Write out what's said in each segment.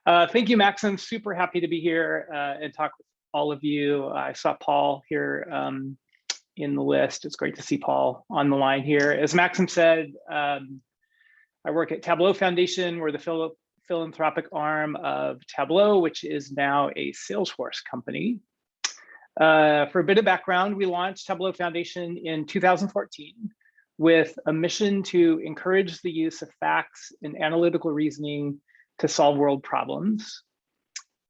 Thank you, Max. I'm super happy to be here and talk with all of you. I saw Paul here in the list. It's great to see Paul on the line here. As Maxim said, I work at Tableau Foundation. We're the philanthropic arm of Tableau, which is now a Salesforce company. For a bit of background, we launched Tableau Foundation in 2014 with a mission to encourage the use of facts and analytical reasoning to solve world problems.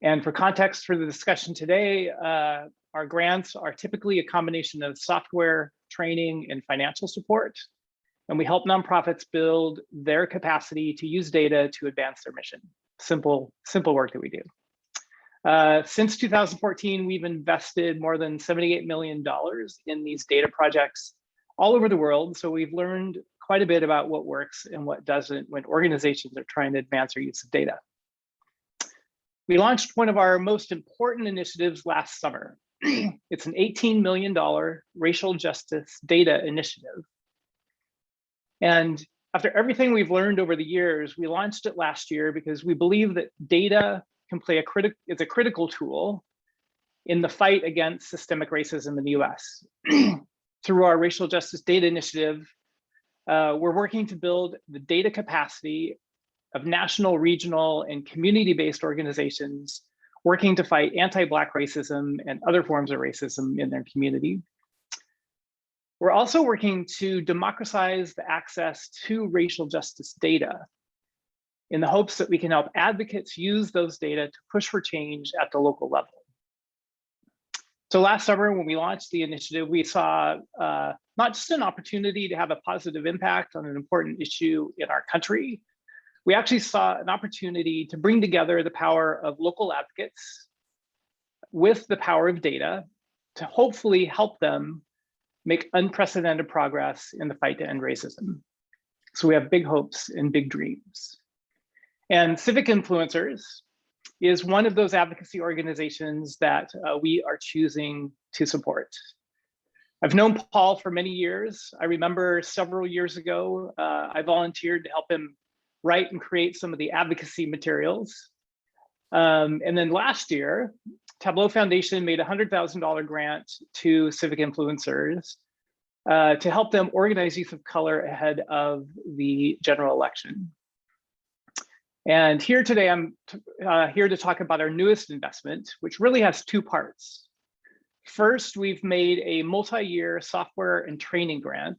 And for context for the discussion today, our grants are typically a combination of software, training, and financial support. And we help nonprofits build their capacity to use data to advance their mission. Simple work that we do. Since 2014, we've invested more than $78 million in these data projects all over the world. So we've learned quite a bit about what works and what doesn't when organizations are trying to advance their use of data. We launched one of our most important initiatives last summer. It's an $18 million racial justice data initiative. And after everything we've learned over the years, we launched it last year because we believe that data can play it's a critical tool in the fight against systemic racism in the US. Through our racial justice data initiative, we're working to build the data capacity of national, regional, and community-based organizations working to fight anti-Black racism and other forms of racism in their community. We're also working to democratize the access to racial justice data in the hopes that we can help advocates use those data to push for change at the local level. So last summer, when we launched the initiative, we saw not just an opportunity to have a positive impact on an important issue in our country, we actually saw an opportunity to bring together the power of local advocates with the power of data to hopefully help them make unprecedented progress in the fight to end racism. So we have big hopes and big dreams. And Civic Influencers is one of those advocacy organizations that we are choosing to support. I've known Paul for many years. I remember several years ago, I volunteered to help him write and create some of the advocacy materials. And then last year, Tableau Foundation made a $100,000 grant to Civic Influencers to help them organize youth of color ahead of the general election. And here today, I'm here to talk about our newest investment, which really has two parts. First, we've made a multi-year software and training grant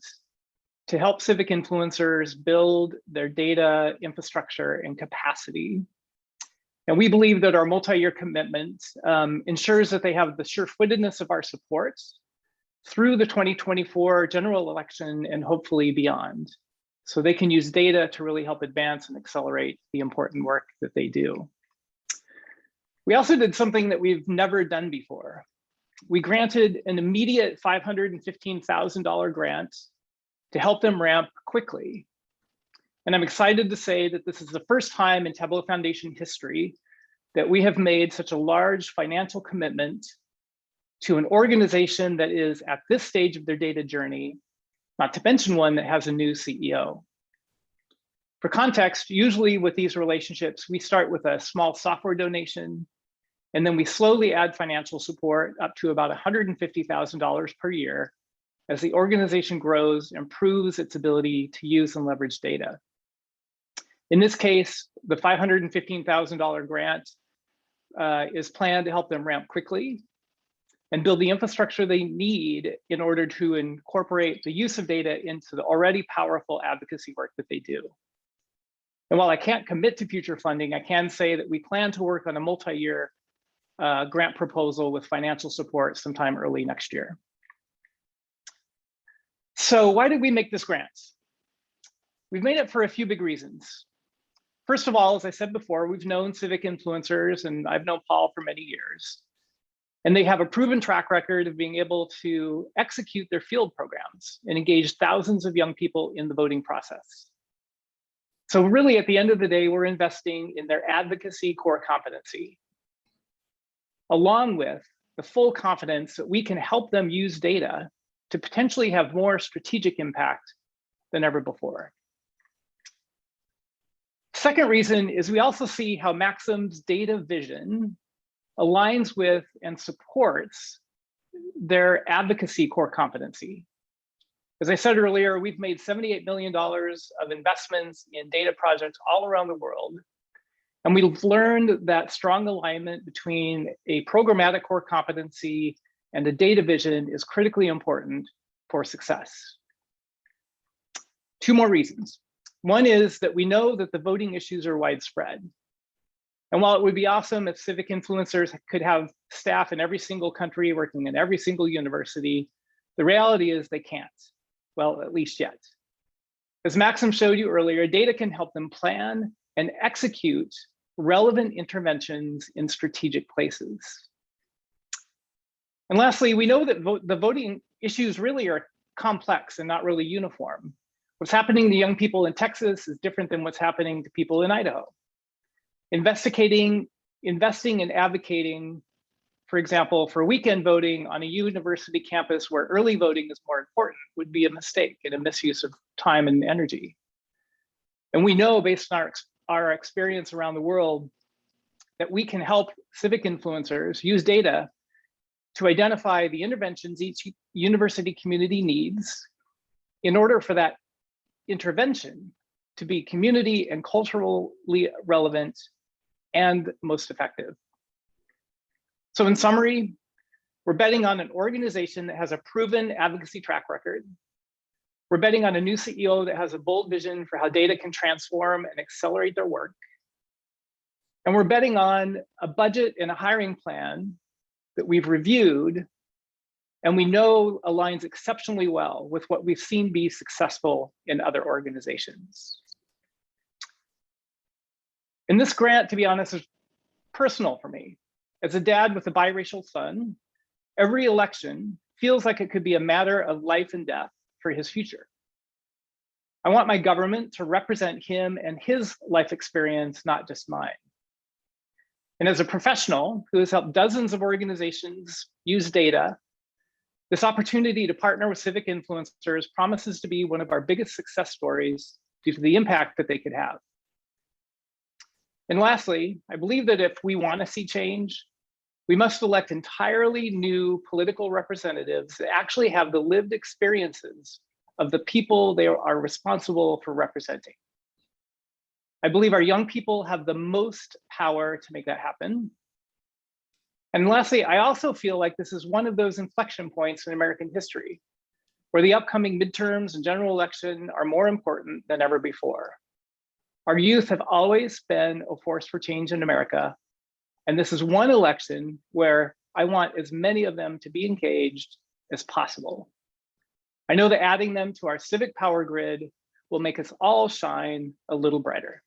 to help civic influencers build their data infrastructure and capacity. And we believe that our multi-year commitment ensures that they have the sure-footedness of our support through the 2024 general election and hopefully beyond. So they can use data to really help advance and accelerate the important work that they do. We also did something that we've never done before. We granted an immediate $515,000 grant to help them ramp quickly. And I'm excited to say that this is the first time in Tableau Foundation history that we have made such a large financial commitment to an organization that is at this stage of their data journey, not to mention one that has a new CEO. For context, usually with these relationships, we start with a small software donation, and then we slowly add financial support up to about $150,000 per year as the organization grows and proves its ability to use and leverage data. In this case, the $515,000 grant is planned to help them ramp quickly and build the infrastructure they need in order to incorporate the use of data into the already powerful advocacy work that they do. And while I can't commit to future funding, I can say that we plan to work on a multi-year grant proposal with financial support sometime early next year. So why did we make this grant? We've made it for a few big reasons. First of all, as I said before, we've known civic influencers, and I've known Paul for many years. And they have a proven track record of being able to execute their field programs and engage thousands of young people in the voting process. So really, at the end of the day, we're investing in their advocacy core competency, along with the full confidence that we can help them use data to potentially have more strategic impact than ever before. Second reason is we also see how Maxim's data vision aligns with and supports their advocacy core competency. As I said earlier, we've made $78 million of investments in data projects all around the world. And we've learned that strong alignment between a programmatic core competency and a data vision is critically important for success. Two more reasons. One is that we know that the voting issues are widespread. And while it would be awesome if civic influencers could have staff in every single country working in every single university, the reality is they can't. Well, at least yet. As Maxim showed you earlier, data can help them plan and execute relevant interventions in strategic places. And lastly, we know that the voting issues really are complex and not really uniform. What's happening to young people in Texas is different than what's happening to people in Idaho. Investing and advocating, for example, for weekend voting on a university campus where early voting is more important would be a mistake and a misuse of time and energy. And we know based on our experience around the world that we can help civic influencers use data to identify the interventions each university community needs in order for that intervention to be community and culturally relevant and most effective. So in summary, we're betting on an organization that has a proven advocacy track record. We're betting on a new CEO that has a bold vision for how data can transform and accelerate their work. And we're betting on a budget and a hiring plan that we've reviewed and we know aligns exceptionally well with what we've seen be successful in other organizations. And this grant, to be honest, is personal for me. As a dad with a biracial son, every election feels like it could be a matter of life and death for his future. I want my government to represent him and his life experience, not just mine. And as a professional who has helped dozens of organizations use data, this opportunity to partner with civic influencers promises to be one of our biggest success stories due to the impact that they could have. And lastly, I believe that if we want to see change, we must elect entirely new political representatives that actually have the lived experiences of the people they are responsible for representing. I believe our young people have the most power to make that happen. And lastly, I also feel like this is one of those inflection points in American history where the upcoming midterms and general election are more important than ever before. Our youth have always been a force for change in America. And this is one election where I want as many of them to be engaged as possible. I know that adding them to our civic power grid will make us all shine a little brighter.